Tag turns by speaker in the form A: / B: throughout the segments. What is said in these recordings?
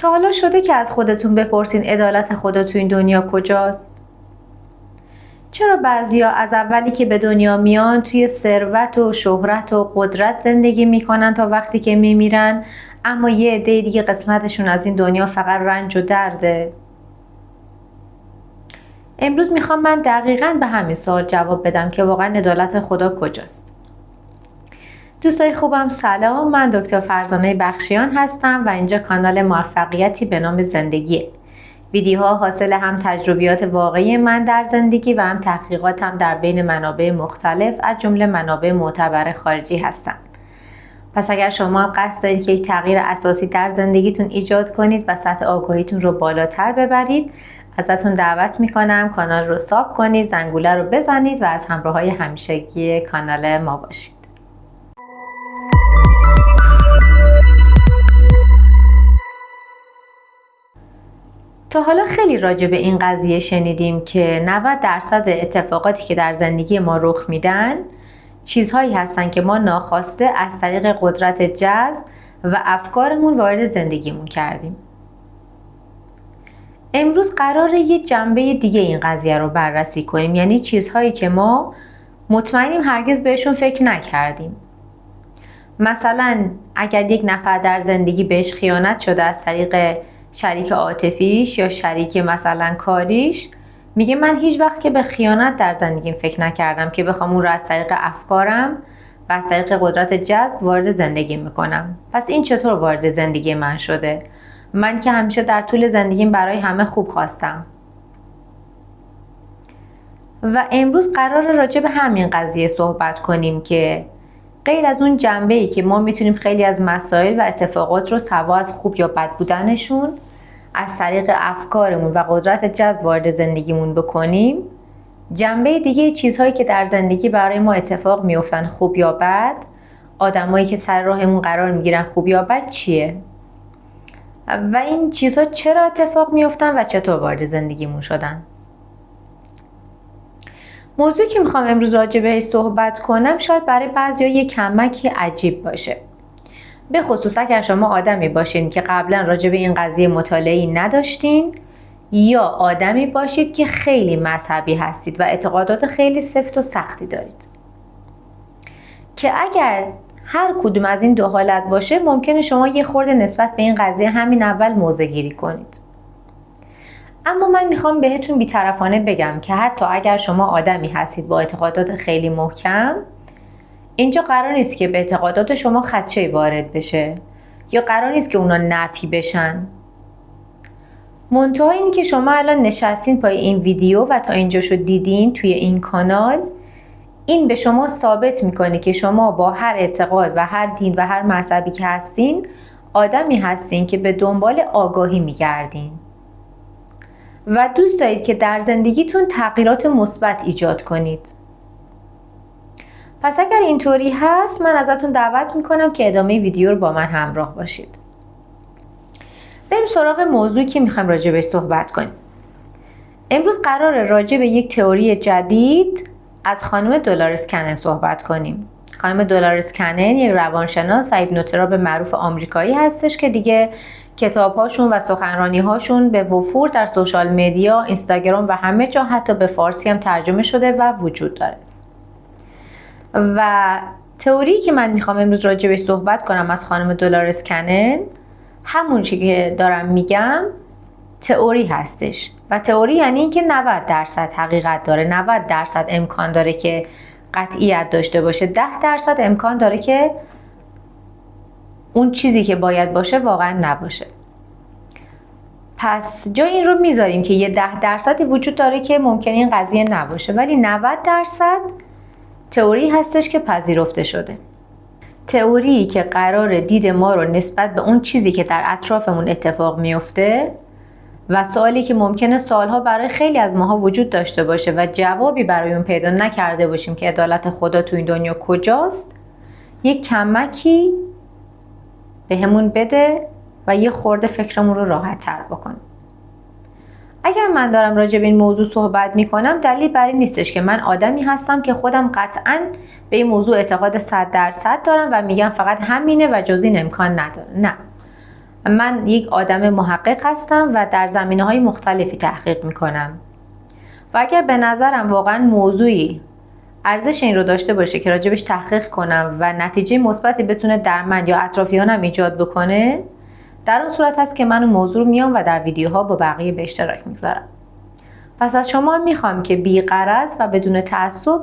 A: تا حالا شده که از خودتون بپرسین عدالت خدا تو این دنیا کجاست؟ چرا بعضیا از اولی که به دنیا میان توی ثروت و شهرت و قدرت زندگی میکنن تا وقتی که میمیرن، اما یه عده دیگه قسمتشون از این دنیا فقط رنج و درده؟ امروز میخوام من دقیقاً به همین سوال جواب بدم که واقعاً عدالت خدا کجاست. دوستای خوبم سلام، من دکتر فرزانه بخشیان هستم و اینجا کانال موفقیتی به نام زندگیه. ویدیوها حاصل هم تجربیات واقعی من در زندگی و هم تحقیقاتم در بین منابع مختلف از جمله منابع معتبر خارجی هستند. پس اگر شما هم قصد دارید که یک تغییر اساسی در زندگیتون ایجاد کنید و سطح آگاهیتون رو بالاتر ببرید، ازتون دعوت میکنم کانال رو ساب کنید، زنگوله رو بزنید و از همراهای همیشگی کانال ما باشید. تا حالا خیلی راجع به این قضیه شنیدیم که 90% اتفاقاتی که در زندگی ما رخ میدن چیزهایی هستن که ما ناخواسته از طریق قدرت جذب و افکارمون وارد زندگیمون کردیم. امروز قراره یه جنبه دیگه این قضیه رو بررسی کنیم، یعنی چیزهایی که ما مطمئنیم هرگز بهشون فکر نکردیم. مثلا اگر یک نفر در زندگی بهش خیانت شده از طریق شریک عاطفیش یا شریک مثلا کاریش، میگه من هیچ وقت که به خیانت در زندگیم فکر نکردم که بخوام اون رو از طریق افکارم و از طریق قدرت جذب وارد زندگی میکنم. پس این چطور وارد زندگی من شده؟ من که همیشه در طول زندگیم برای همه خوب خواستم. و امروز قراره راجع به همین قضیه صحبت کنیم که غیر از اون جنبه‌ای که ما میتونیم خیلی از مسائل و اتفاقات رو سوا از خوب یا بد بودنشون از طریق افکارمون و قدرت جذب وارد زندگیمون بکنیم، جنبه دیگه چیزهایی که در زندگی برای ما اتفاق میفتن خوب یا بد، آدمایی که سر راهمون قرار میگیرن خوب یا بد چیه؟ و این چیزها چرا اتفاق میفتن و چطور وارد زندگیمون شدن؟ موضوعی که میخوام امروز راجع بهش صحبت کنم شاید برای بعضیا یه کمکی عجیب باشه. به خصوص اگر شما آدمی باشین که قبلا راجع به این قضیه مطالعه‌ای نداشتین یا آدمی باشید که خیلی مذهبی هستید و اعتقادات خیلی سفت و سختی دارید. که اگر هر کدوم از این دو حالت باشه ممکنه شما یه خورده نسبت به این قضیه همین اول موضع گیری کنید. اما من میخوام بهتون بی‌طرفانه بگم که حتی اگر شما آدمی هستید با اعتقادات خیلی محکم، اینجا قرار نیست که به اعتقادات شما خدشه‌ای وارد بشه یا قرار نیست که اونا نفی بشن. منتها این که شما الان نشستین پای این ویدیو و تا اینجاشو دیدین توی این کانال، این به شما ثابت میکنه که شما با هر اعتقاد و هر دین و هر مذهبی که هستین آدمی هستین که به دنبال آگاهی میگردین و دوست دارید که در زندگیتون تغییرات مثبت ایجاد کنید. پس اگر اینطوری هست من ازتون دعوت میکنم که ادامه ویدیو رو با من همراه باشید. بریم سراغ موضوعی که میخوایم راجع بهش صحبت کنیم. امروز قراره راجع به یک تئوری جدید از خانم دولارس کنن صحبت کنیم. خانم دولارس کنن یک روانشناس و هیپنوتراپ معروف آمریکایی هستش که دیگه کتاب‌هاشون و سخنرانی‌هاشون به وفور در سوشال مدیا، اینستاگرام و همه جا حتی به فارسی هم ترجمه شده و وجود داره. و تئوری که من میخوام امروز راجع بهش صحبت کنم از خانم دولارس کنن، همون چیزی که دارم میگم تئوری هستش. و تئوری یعنی اینکه 90% حقیقت داره، 90% امکان داره که قطعیت داشته باشه، 10% امکان داره که اون چیزی که باید باشه واقعا نباشه. پس جای این رو میذاریم که یه 10% وجود داره که ممکنه این قضیه نباشه، ولی 90% تئوری هستش که پذیرفته شده. تئوری که قرار دید ما رو نسبت به اون چیزی که در اطرافمون اتفاق میفته و سوالی که ممکنه سالها برای خیلی از ماها وجود داشته باشه و جوابی برای اون پیدا نکرده باشیم که عدالت خدا تو این دنیا کجاست، یک کمکی بهمون بده و یه خورده فکرمون رو راحت تر بکنه. اگر من دارم راجع به این موضوع صحبت میکنم دلیل بر این نیستش که من آدمی هستم که خودم قطعاً به این موضوع اعتقاد 100% دارم و میگم فقط همینه و جز این امکان نداره. نه، من یک آدم محقق هستم و در زمینه‌های مختلفی تحقیق میکنم و اگر به نظرم واقعا موضوعی ارزش این رو داشته باشه که راجبش تحقیق کنم و نتیجه مثبتی بتونه در من یا اطرافیانم ایجاد بکنه، در اون صورت هست که من اون موضوع رو میام و در ویدیوها با بقیه به اشتراک میگذارم. پس از شما میخوام که بی‌غرض و بدون تعصب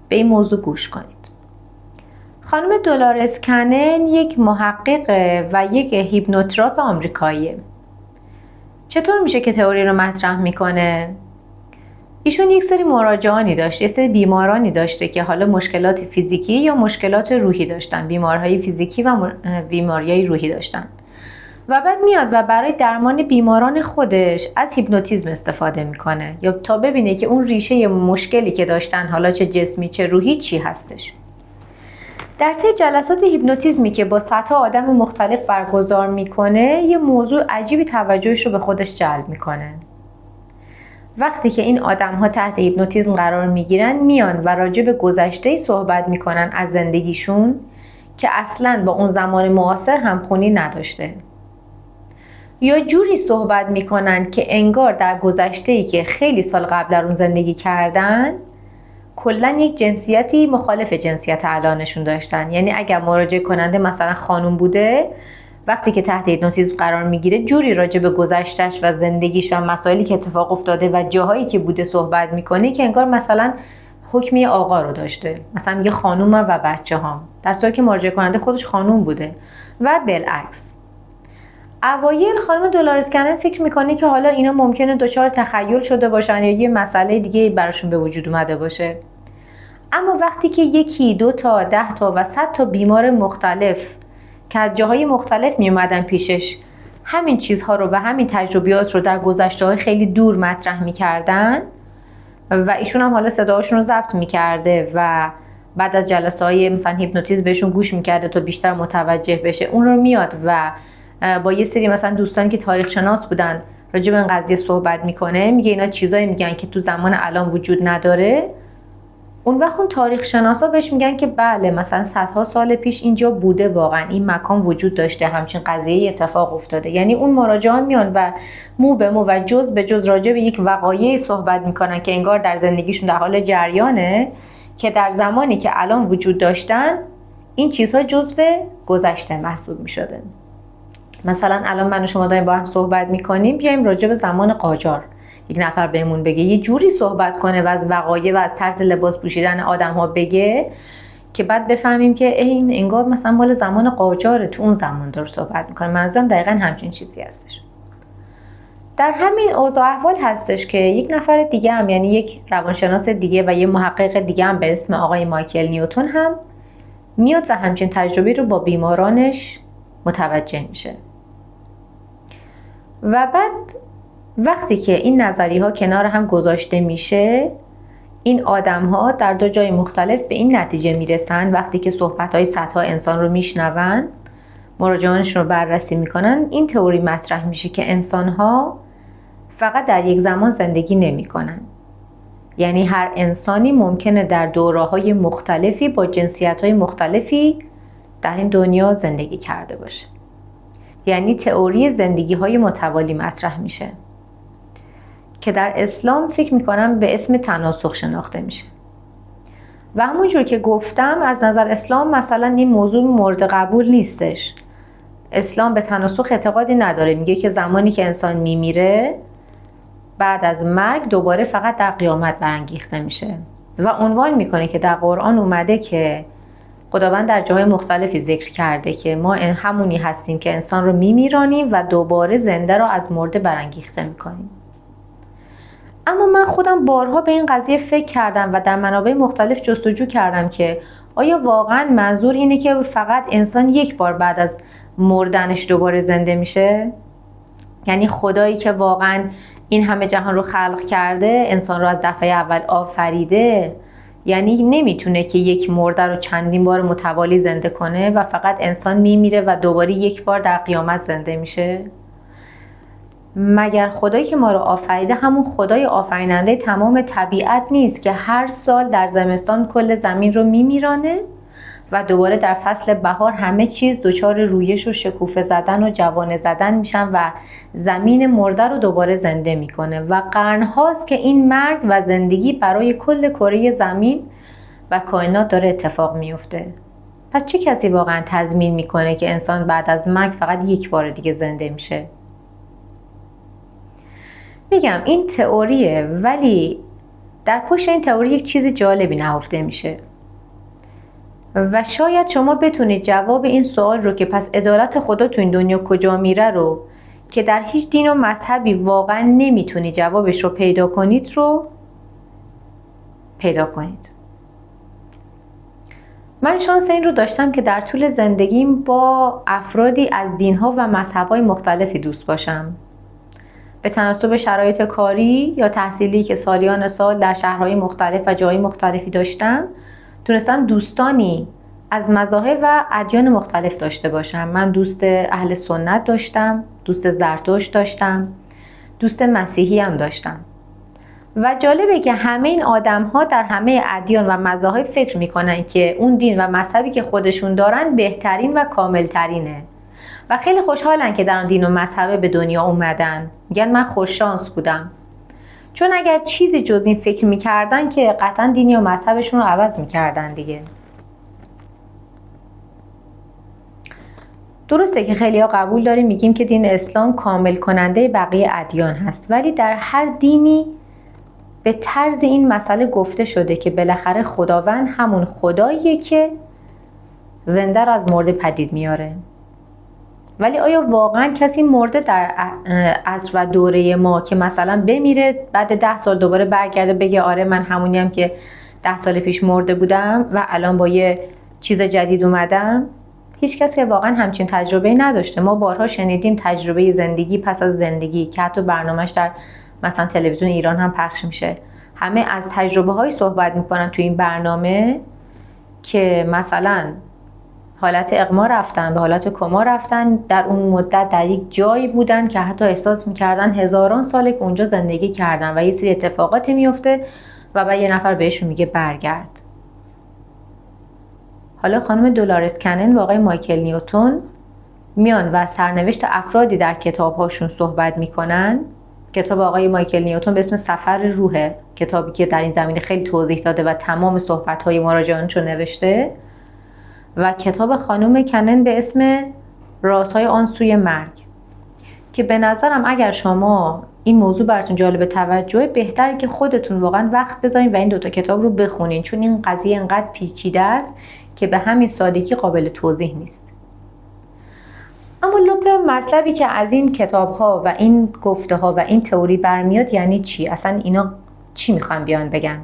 A: به این موضوع گوش کنید. خانم دولارس کنن یک محققه و یک هیپنوتراپ آمریکاییه. چطور میشه که تئوری رو مطرح میکنه؟ ایشون یک سری مراجعانی داشته، یک سری بیمارانی داشته که حالا مشکلات فیزیکی یا مشکلات روحی داشتن، بیمارهای فیزیکی و بیماریهای روحی داشتن و بعد میاد و برای درمان بیماران خودش از هیپنوتیزم استفاده میکنه یا تا ببینه که اون ریشه مشکلی که داشتن، حالا چه جسمی چه روحی، چی هستش. در طی جلسات هیپنوتیزمی که با صدها آدم مختلف برگزار میکنه، یه موضوع عجیبی توجهش رو به خودش جلب میکنه. وقتی که این آدم‌ها تحت هیپنوتیزم قرار میگیرن، میان و راجع به گذشته‌ای صحبت میکنن از زندگیشون که اصلاً با اون زمان معاصر همخونی نداشته. یا جوری صحبت میکنن که انگار در گذشته‌ای که خیلی سال قبل در اون زندگی کردن، کلاً یک جنسیتی مخالف جنسیت الانشون داشتن. یعنی اگر مراجعه کننده مثلا خانم بوده، وقتی که تحت هیپنوتیزم قرار میگیره جوری راجع به گذشته‌اش و زندگیش و مسائلی که اتفاق افتاده و جاهایی که بوده صحبت میکنه که انگار مثلا حکم آقا رو داشته، مثلا میگه خانوم و بچه‌هام، در صورتی که مراجعه کننده خودش خانوم بوده و بالعکس. اوایل خانم دولارس کنن فکر میکنه که حالا اینا ممکنه دچار تخیل شده باشن یا یه مسئله دیگه براشون به وجود اومده باشه. اما وقتی که یکی، 2 تا، 10 تا و 100 تا بیمار مختلف که از جاهای مختلف می اومدن پیشش همین چیزها رو و همین تجربیات رو در گذشته‌های خیلی دور مطرح می‌کردن و ایشون هم حالا صداهاشون رو ضبط می‌کرده و بعد از جلسه‌های مثلا هیپنوتیزم بهشون گوش می‌کرده تا بیشتر متوجه بشه، اون رو میاد و با یه سری مثلا دوستان که تاریخ شناس بودن راجع به این قضیه صحبت می‌کنه، میگه اینا چیزایی میگن که تو زمان الان وجود نداره. اون وقت اون تاریخ شناسا بهش میگن که بله، مثلا صدها سال پیش اینجا بوده، واقعا این مکان وجود داشته، همچین قضیه اتفاق افتاده. یعنی اون مراجعان میان و مو به مو و جز به جز راجع به یک وقایعی صحبت میکنن که انگار در زندگیشون در حال جریانه، که در زمانی که الان وجود داشتن این چیزها جزو گذشته محسوب میشده. مثلا الان من و شما داریم با هم صحبت میکنیم، بیایم راجع به زمان قاجار یک نفر بهمون بگه، یه جوری صحبت کنه و از وقایع و از طرز لباس پوشیدن آدم ها بگه که بعد بفهمیم که این انگار مثلا مال زمان قاجاره، تو اون زمان داره صحبت میکنه. منظورم دقیقاً همچین چیزی هستش. در همین اوضاع احوال هستش که یک نفر دیگه هم، یعنی یک روانشناس دیگه و یه محقق دیگه هم به اسم آقای مایکل نیوتن هم میاد و همچین تجربه رو با بیمارانش متوجه میشه. و بعد وقتی که این نظریه ها کنار هم گذاشته میشه، این آدم ها در 2 جای مختلف به این نتیجه میرسن وقتی که صحبت های صدها انسان رو میشنون، مراجعانشون رو بررسی میکنن، این تئوری مطرح میشه که انسان ها فقط در یک زمان زندگی نمی کنن. یعنی هر انسانی ممکنه در دوره‌های مختلفی با جنسیت‌های مختلفی در این دنیا زندگی کرده باشه. یعنی تئوری زندگی‌های متوالی مطرح میشه که در اسلام فکر میکنم به اسم تناسخ شناخته میشه. و همونجور که گفتم از نظر اسلام مثلا این موضوع مورد قبول نیستش. اسلام به تناسخ اعتقادی نداره، میگه که زمانی که انسان میمیره بعد از مرگ دوباره فقط در قیامت برانگیخته میشه و عنوان میکنه که در قرآن اومده که خداوند در جاهای مختلفی ذکر کرده که ما همونی هستیم که انسان رو میمیرانیم و دوباره زنده رو از مرده برانگیخته میکنیم. اما من خودم بارها به این قضیه فکر کردم و در منابع مختلف جستجو کردم که آیا واقعا منظور اینه که فقط انسان یک بار بعد از مردنش دوباره زنده میشه؟ یعنی خدایی که واقعا این همه جهان رو خلق کرده، انسان رو از دفعه اول آفریده، یعنی نمیتونه که یک مرده رو چندین بار متوالی زنده کنه و فقط انسان میمیره و دوباره یک بار در قیامت زنده میشه؟ مگر خدایی که ما رو آفریده همون خدای آفریننده تمام طبیعت نیست که هر سال در زمستان کل زمین رو میمیرانه و دوباره در فصل بهار همه چیز دچار رویش و شکوفه زدن و جوانه زدن میشن و زمین مرده رو دوباره زنده میکنه و قرنهاست که این مرگ و زندگی برای کل کره زمین و کائنات داره اتفاق میفته. پس چه کسی واقعا تضمین میکنه که انسان بعد از مرگ فقط یک بار دیگه زنده میشه؟ میگم این تئوریه، ولی در پشت این تئوری یک چیز جالبی نهفته میشه و شاید شما بتونید جواب این سوال رو که پس عدالت خدا تو این دنیا کجا میره رو که در هیچ دین و مذهبی واقعا نمیتونید جوابش رو پیدا کنید رو پیدا کنید. من شانس این رو داشتم که در طول زندگیم با افرادی از دینها و مذهب‌های مختلفی دوست باشم. به تناسب شرایط کاری یا تحصیلی که سالیان سال در شهرهای مختلف و جای مختلفی داشتم، تونستم دوستانی از مذاهب و ادیان مختلف داشته باشم. من دوست اهل سنت داشتم، دوست زرتشت داشتم، دوست مسیحی هم داشتم. و جالبه که همه این آدم‌ها در همه ادیان و مذاهب فکر میکنن که اون دین و مذهبی که خودشون دارن بهترین و کاملترینه و خیلی خوشحالن که در اون دین و مذهب به دنیا اومدن. میگن من خوش شانس بودم، چون اگر چیزی جز این فکر میکردن که قطعا دینی و مذهبشون رو عوض میکردن دیگه. درسته که خیلی ها قبول داریم میگیم که دین اسلام کامل کننده بقیه ادیان هست، ولی در هر دینی به طرز این مسئله گفته شده که بالاخره خداوند همون خداییه که زنده رو از مرده پدید میاره. ولی آیا واقعا کسی مرده در عصر و دوره ما که مثلا بمیره بعد 10 سال دوباره برگرده بگه آره من همونیم که 10 سال پیش مرده بودم و الان با یه چیز جدید اومدم؟ هیچ کسی واقعا همچین تجربه نداشته. ما بارها شنیدیم تجربه زندگی پس از زندگی که حتی برنامه‌اش در مثلا تلویزیون ایران هم پخش میشه. همه از تجربه های صحبت میکنن تو این برنامه که مثلا حالت اغما رفتن، به حالت کما رفتن، در اون مدت در یک جایی بودن که حتی احساس میکردن هزاران ساله که اونجا زندگی کردن و یه سری اتفاقاتی میفته و بعد یه نفر بهشون میگه برگرد. حالا خانم دولارس کنن و آقای مایکل نیوتن میان و سرنوشت افرادی در کتابهاشون صحبت میکنن. کتاب آقای مایکل نیوتن به اسم سفر روحه، کتابی که در این زمینه خیلی توضیح داده و تمام صحبت‌های مراجعانش رو نوشته، و کتاب خانم کنن به اسم رازهای آن سوی مرگ، که به نظرم اگر شما این موضوع براتون جالب توجهه بهتره که خودتون واقعا وقت بذارین و این دوتا کتاب رو بخونین، چون این قضیه انقدر پیچیده است که به همین سادگی قابل توضیح نیست. اما لب مطلبی که از این کتاب‌ها و این گفته‌ها و این تئوری برمیاد یعنی چی؟ اصلا اینا چی میخوان بیان بگن؟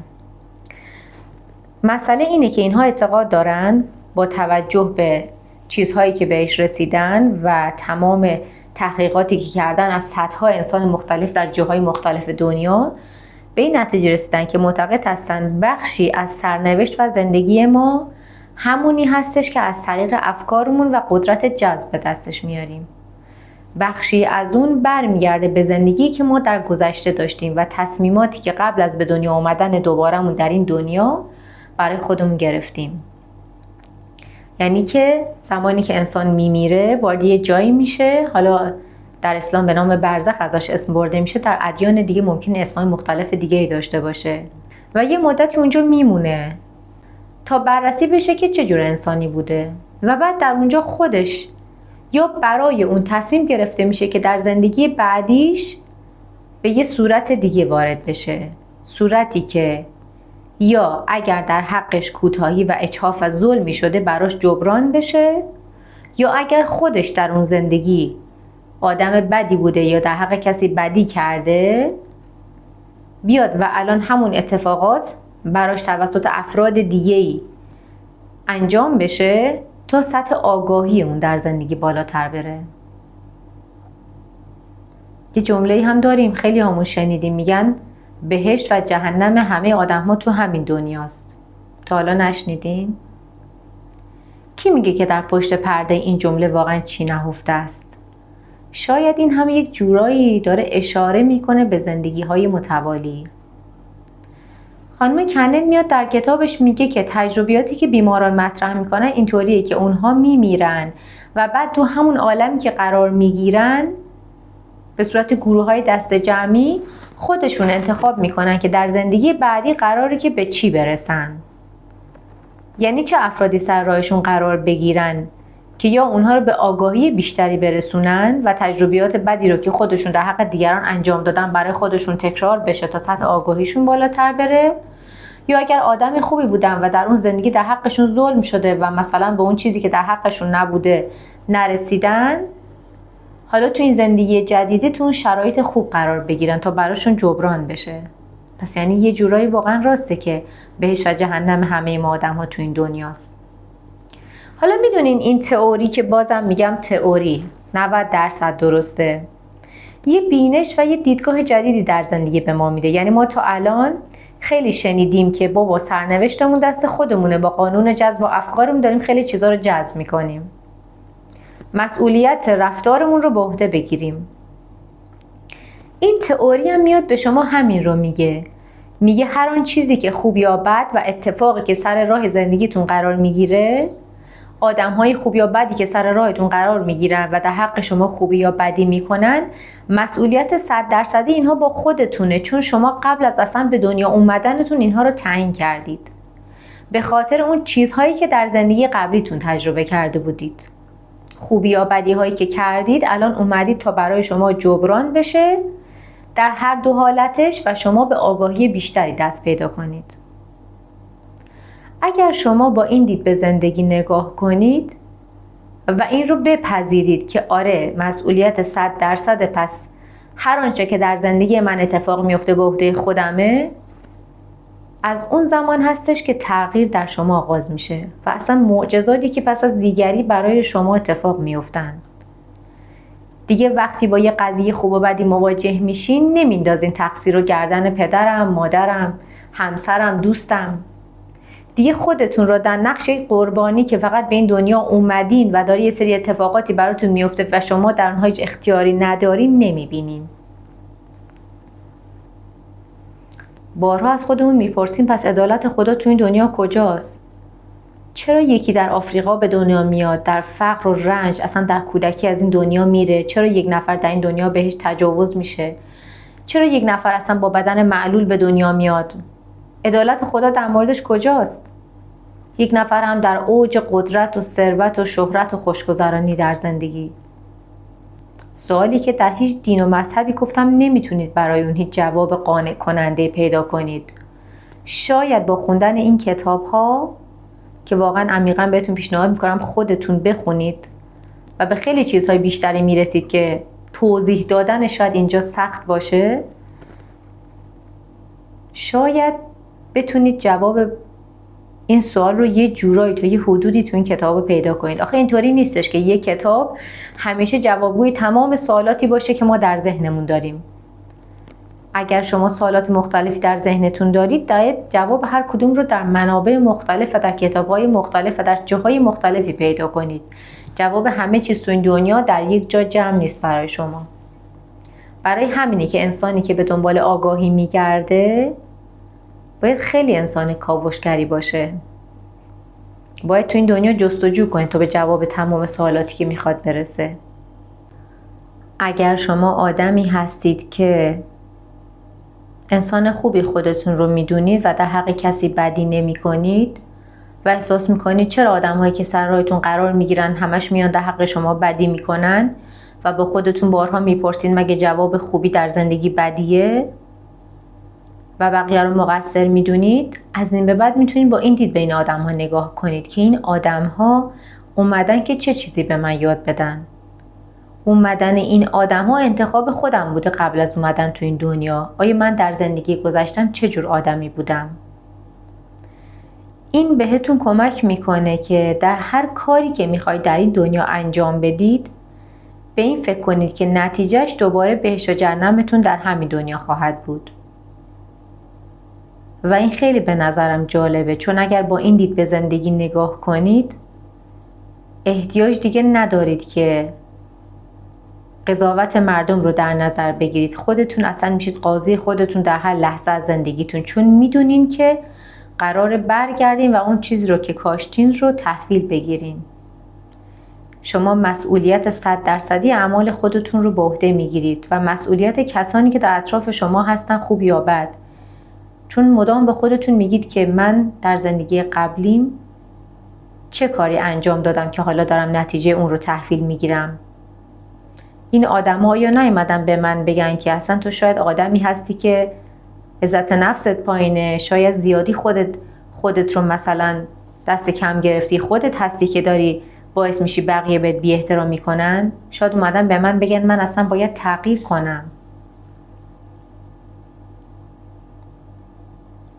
A: مسئله اینه که اینها اعتقاد دارن با توجه به چیزهایی که بهش رسیدن و تمام تحقیقاتی که کردن از صدها انسان مختلف در جاهای مختلف دنیا، به این نتیجه رسیدن که معتقد هستن بخشی از سرنوشت و زندگی ما همونی هستش که از طریق افکارمون و قدرت جذب به دستش میاریم. بخشی از اون برمیگرده به زندگی که ما در گذشته داشتیم و تصمیماتی که قبل از به دنیا آمدن دوبارمون در این دنیا برای خودمون گرفتیم. یعنی که زمانی که انسان میمیره وارد یه جایی میشه، حالا در اسلام به نام برزخ ازش اسم برده میشه، در ادیان دیگه ممکنه اسمای مختلف دیگه ای داشته باشه و یه مدتی اونجا میمونه تا بررسی بشه که چه جور انسانی بوده و بعد در اونجا خودش یا برای اون تصمیم گرفته میشه که در زندگی بعدیش به یه صورت دیگه وارد بشه، صورتی که یا اگر در حقش کوتاهی و اجحاف و ظلمی شده براش جبران بشه، یا اگر خودش در اون زندگی آدم بدی بوده یا در حق کسی بدی کرده بیاد و الان همون اتفاقات براش توسط افراد دیگه‌ای انجام بشه تا سطح آگاهی اون در زندگی بالاتر بره. یه جمله‌ای هم داریم خیلی همون شنیدیم، میگن بهشت و جهنم همه آدم ها تو همین دنیاست. تا حالا نشنیدین؟ کی میگه که در پشت پرده این جمله واقعا چی نهفته است؟ شاید این هم یک جورایی داره اشاره میکنه به زندگی های متوالی. خانم کنل میاد در کتابش میگه که تجربیاتی که بیماران مطرح میکنن اینطوریه که اونها میمیرن و بعد تو همون عالمی که قرار میگیرن به صورت گروه‌های دست جمعی خودشون انتخاب میکنن که در زندگی بعدی قراره که به چی برسن. یعنی چه افرادی سر راهشون قرار بگیرن که یا اونها رو به آگاهی بیشتری برسونن و تجربیات بدی رو که خودشون در حق دیگران انجام دادن برای خودشون تکرار بشه تا سطح آگاهیشون بالاتر بره، یا اگر آدم خوبی بودن و در اون زندگی در حقشون ظلم شده و مثلا به اون چیزی که در حقشون نبوده نرسیدن، حالا تو این زندگی جدیدتون شرایط خوب قرار بگیرن تا براشون جبران بشه. پس یعنی یه جورایی واقعا راسته که بهشت و جهنم همه ما آدم ها تو این دنیاست. حالا میدونین این تئوری که بازم میگم تئوری 90% درسته، یه بینش و یه دیدگاه جدیدی در زندگی به ما میده. یعنی ما تا الان خیلی شنیدیم که بابا سرنوشتمون دست خودمونه، با قانون جذب و افکارمون داریم خیلی چیزا رو جذب میکنیم، مسئولیت رفتارمون رو به عهده بگیریم. این تئوری هم میاد به شما همین رو میگه هر آن چیزی که خوب یا بد و اتفاقی که سر راه زندگیتون قرار میگیره، آدم‌های خوب یا بدی که سر راهتون قرار میگیرن و در حق شما خوبی یا بدی میکنن، مسئولیت 100% اینها با خودتونه، چون شما قبل از اصلا به دنیا اومدنتون اینها رو تعیین کردید به خاطر اون چیزهایی که در زندگی قبلیتون تجربه کرده بودید. خوبی یا بدی هایی که کردید الان اومدید تا برای شما جبران بشه در هر دو حالتش و شما به آگاهی بیشتری دست پیدا کنید. اگر شما با این دید به زندگی نگاه کنید و این رو بپذیرید که آره مسئولیت 100%، پس هر آنچه که در زندگی من اتفاق میفته به عهده خودمه، از اون زمان هستش که تغییر در شما آغاز میشه و اصلا معجزاتی که پس از دیگری برای شما اتفاق میفتن. دیگه وقتی با یه قضیه خوب و بدی مواجه میشین نمیندازین تقصیر رو گردن پدرم، مادرم، همسرم، دوستم. دیگه خودتون رو در نقش قربانی که فقط به این دنیا اومدین و داره یه سری اتفاقاتی براتون میفته و شما در اونها هیچ اختیاری ندارین نمیبینین. بارها از خودمون میپرسیم پس عدالت خدا تو این دنیا کجاست؟ چرا یکی در آفریقا به دنیا میاد، در فقر و رنج اصلا در کودکی از این دنیا میره؟ چرا یک نفر در این دنیا بهش تجاوز میشه؟ چرا یک نفر اصلا با بدن معلول به دنیا میاد؟ عدالت خدا در موردش کجاست؟ یک نفر هم در اوج قدرت و ثروت و شهرت و خوشگذرانی در زندگی. سوالی که در هیچ دین و مذهبی گفتم نمیتونید برای اون هیچ جواب قانع کننده پیدا کنید. شاید با خوندن این کتاب ها که واقعا عمیقا بهتون پیشنهاد میکنم خودتون بخونید و به خیلی چیزهای بیشتری میرسید که توضیح دادن شاید اینجا سخت باشه، شاید بتونید جواب این سوال رو یه جورایی تو یه حدودی تو این کتاب پیدا کنید. آخه اینطوری نیستش که یه کتاب همیشه جوابگوی تمام سوالاتی باشه که ما در ذهنمون داریم. اگر شما سوالات مختلفی در ذهنتون دارید، باید جواب هر کدوم رو در منابع مختلف و در کتاب‌های مختلف و در جاهای مختلفی پیدا کنید. جواب همه چیز تو این دنیا در یک جا جمع نیست برای شما. برای همینه که انسانی که به دنبال آگاهی میگرده باید خیلی انسان کاوشگری باشه. باید تو این دنیا جستجو کنه تا به جواب تمام سوالاتی که میخواد برسه. اگر شما آدمی هستید که انسان خوبی خودتون رو میدونید و در حق کسی بدی نمی کنید و احساس میکنید چرا آدم‌هایی که سر راهتون قرار میگیرن همش میان در حق شما بدی میکنن و با خودتون بارها میپرسید مگه جواب خوبی در زندگی بدیه و بقیه رو مقصر میدونید، از این به بعد میتونید با این دید به این آدم‌ها نگاه کنید که این آدم‌ها اومدن که چه چیزی به من یاد بدن. اومدن این آدم‌ها انتخاب خودم بوده قبل از اومدن تو این دنیا. آیا من در زندگی گذشتم چه جور آدمی بودم؟ این بهتون کمک میکنه که در هر کاری که میخواید در این دنیا انجام بدید به این فکر کنید که نتیجهش دوباره بهشت و جهنمتون در همین دنیا خواهد بود. و این خیلی به نظرم جالبه، چون اگر با این دید به زندگی نگاه کنید احتیاج دیگه ندارید که قضاوت مردم رو در نظر بگیرید. خودتون اصلا میشید قاضی خودتون در هر لحظه از زندگیتون، چون میدونین که قراره برگردین و اون چیزی رو که کاشتین رو تحویل بگیرین. شما مسئولیت 100% اعمال خودتون رو به عهده میگیرید و مسئولیت کسانی که در اطراف شما هستن، خوب یا بد. چون مدام به خودتون میگید که من در زندگی قبلیم چه کاری انجام دادم که حالا دارم نتیجه اون رو تحویل میگیرم. این آدم‌ها یا نیومدن به من بگن که اصلا تو شاید آدمی هستی که عزت نفست پایینه، شاید زیادی خودت رو مثلا دست کم گرفتی، خودت هستی که داری باعث میشی بقیه بهت بی احترامی کنن. شاید اومدن به من بگن من اصلا باید تغییر کنم.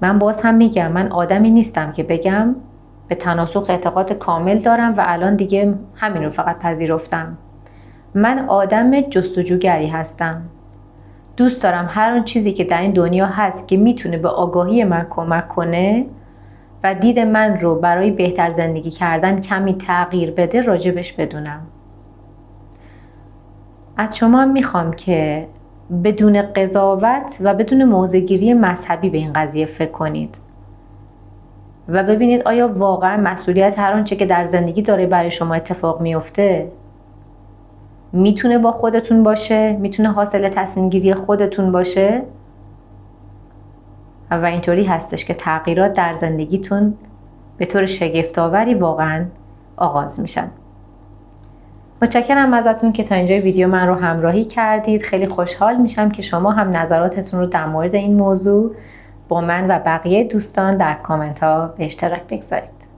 A: من باز هم میگم من آدمی نیستم که بگم به تناسخ اعتقاد کامل دارم و الان دیگه همین رو فقط پذیرفتم. من آدم جستجوگری هستم. دوست دارم هر اون چیزی که در این دنیا هست که میتونه به آگاهی من کمک کنه و دید من رو برای بهتر زندگی کردن کمی تغییر بده راجبش بدونم. از شما میخوام که بدون قضاوت و بدون موضع‌گیری مذهبی به این قضیه فکر کنید و ببینید آیا واقعا مسئولیت هر آنچه که در زندگی داره برای شما اتفاق میفته میتونه با خودتون باشه، میتونه حاصل تصمیم گیری خودتون باشه و اینطوری هستش که تغییرات در زندگیتون به طور شگفت‌آوری واقعا آغاز میشن. متشکرم ازتون که تا اینجای ویدیو من رو همراهی کردید. خیلی خوشحال میشم که شما هم نظراتتون رو در مورد این موضوع با من و بقیه دوستان در کامنت ها به اشتراک بگذارید.